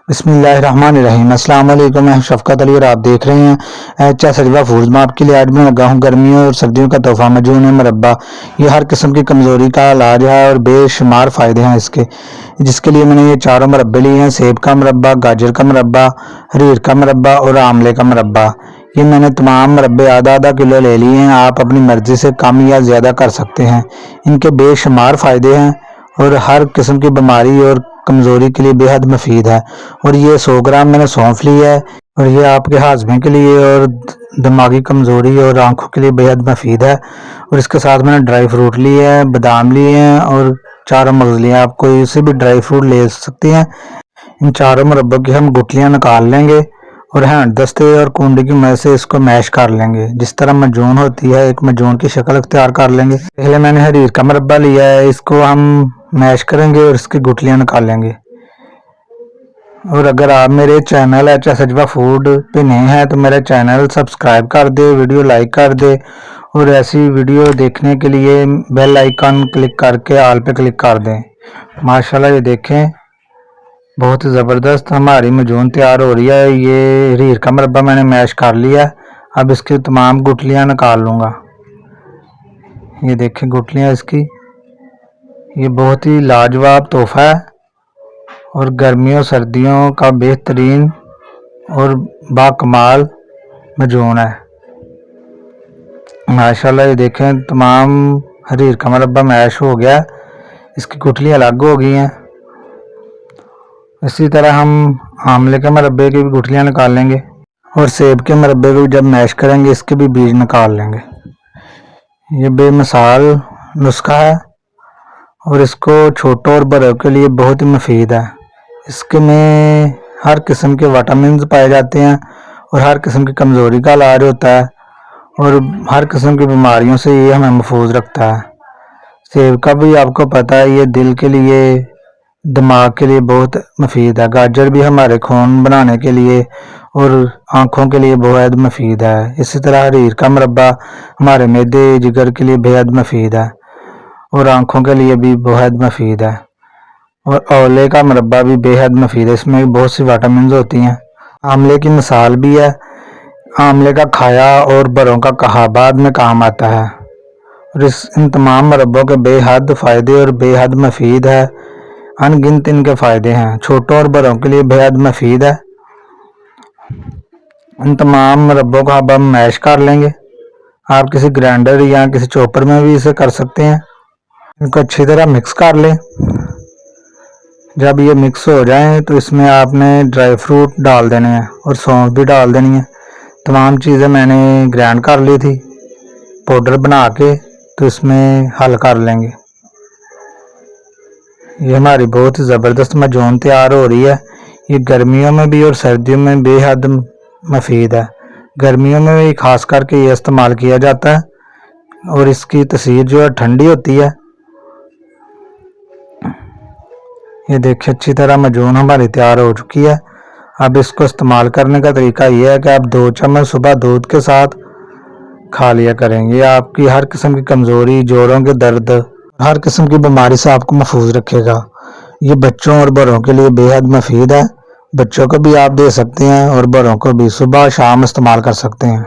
बिस्मिल्लाहिर्रहमानिर्रहीम। अस्सलाम वालेकुम। मैं शफकत अली और आप देख रहे हैं एच सजवा फूड्स। मैं आपके लिए आज मैं लगा हूँ गर्मियों और सर्दियों का तोहफा मजून है मुरब्बा। ये हर किस्म की कमज़ोरी का इलाज है और बेशुमार फ़ायदे हैं इसके, जिसके लिए मैंने ये चारों मुरब्बे लिए हैं। सेब का मुरब्बा, गाजर का मुरब्बा, हरीर का मुरब्बा और आमले का मुरब्बा। ये मैंने तमाम मुरब्बे आधा आधा किलो ले लिए हैं। आप अपनी मर्ज़ी से कम या ज़्यादा कर सकते हैं। इनके बेशुमार फ़ायदे हैं और हर किस्म की बीमारी और कमज़ोरी के लिए बेहद मुफीद है। और ये 100 ग्राम मैंने सौंफ ली है और ये आपके हाजमे के लिए और दिमागी कमज़ोरी और आंखों के लिए बेहद मुफीद है। और इसके साथ मैंने ड्राई फ्रूट लिए हैं, बादाम लिए हैं और चारों मगज़ लिए हैं। आप कोई से भी ड्राई फ्रूट ले सकते हैं। इन चारों मुरब्बों की हम गुठलियाँ निकाल लेंगे और हैंड दस्ते और कुंडे की मदद से इसको मैश कर लेंगे। जिस तरह मजून होती है, एक मजून की शक्ल अख्तियार कर लेंगे। पहले मैंने हरीर का मुरब्बा लिया है, इसको हम मैश करेंगे और इसकी गुठलियाँ निकाल लेंगे। और अगर आप मेरे चैनल एच सजवा फूड पे नए हैं तो मेरा चैनल सब्सक्राइब कर दे, वीडियो लाइक कर दे और ऐसी वीडियो देखने के लिए बेल आइकन क्लिक करके ऑल पे क्लिक कर दें। माशाल्लाह ये देखें, बहुत ही ज़बरदस्त हमारी मजून तैयार हो रही है। ये हरीर का मुरब्बा मैंने मैश कर लिया। अब इसकी तमाम गुठलियाँ निकाल लूँगा। ये देखें गुठलियाँ इसकी। ये बहुत ही लाजवाब तोहफा है और गर्मियों सर्दियों का बेहतरीन और बाकमाल मजून है। माशाल्लाह ये देखें, तमाम हरीर का मुरब्बा मैश हो गया, इसकी गुठलियाँ अलग हो गई हैं। इसी तरह हम आमले के मुरब्बे की भी गुठलियाँ निकाल लेंगे और सेब के मुरब्बे को जब मैश करेंगे इसके भी बीज निकाल लेंगे। ये बेमिसाल नुस्खा है और इसको छोटों और बड़ों के लिए बहुत ही मुफीद है। इसके में हर किस्म के विटामिन पाए जाते हैं और हर किस्म की कमज़ोरी का इलाज होता है और हर किस्म की बीमारियों से ये हमें महफूज रखता है। सेब का भी आपको पता है, ये दिल के लिए, दिमाग के लिए बहुत मुफीद है। गाजर भी हमारे खून बनाने के लिए और आँखों के लिए बहुत मुफीद है। इसी तरह हरीर का मुरब्बा हमारे मैदे जिगर के लिए बेहद मुफीद है और आँखों के लिए भी बहुत मुफीद है। और आंवले का मुरब्बा भी बेहद मुफीद है, इसमें भी बहुत सी विटामिन होती हैं। आंवले की मिसाल भी है। आंवले का खाया और बड़ों का कहा बाद में काम आता है। और इन तमाम मुरब्बों के बेहद फ़ायदे और बेहद मुफीद है। अनगिनत इनके फ़ायदे हैं, छोटों और बड़ों के लिए बेहद मुफीद है। इन तमाम मुरब्बों को अब हम मैश कर लेंगे। आप किसी ग्राइंडर या किसी चॉपर में भी इसे कर सकते हैं। इनको अच्छी तरह मिक्स कर लें। जब ये मिक्स हो जाए तो इसमें आपने ड्राई फ्रूट डाल देने हैं और सौंफ भी डाल देनी है। तमाम चीज़ें मैंने ग्राइंड कर ली थी पाउडर बना के, तो इसमें हल कर लेंगे। ये हमारी बहुत ही ज़बरदस्त मजून तैयार हो रही है। ये गर्मियों में भी और सर्दियों में बेहद मुफीद है। गर्मियों में भी खास करके ये इस्तेमाल किया जाता है और इसकी तसीर जो है ठंडी होती है। ये देखिए, अच्छी तरह मजून हमारी तैयार हो चुकी है। अब इसको इस्तेमाल करने का तरीका यह है कि आप 2 चम्मच सुबह दूध के साथ खा लिया करेंगे। आपकी हर किस्म की कमज़ोरी, जोड़ों के दर्द, हर किस्म की बीमारी से आपको महफूज रखेगा। ये बच्चों और बड़ों के लिए बेहद मुफीद है। बच्चों को भी आप दे सकते हैं और बड़ों को भी सुबह शाम इस्तेमाल कर सकते हैं।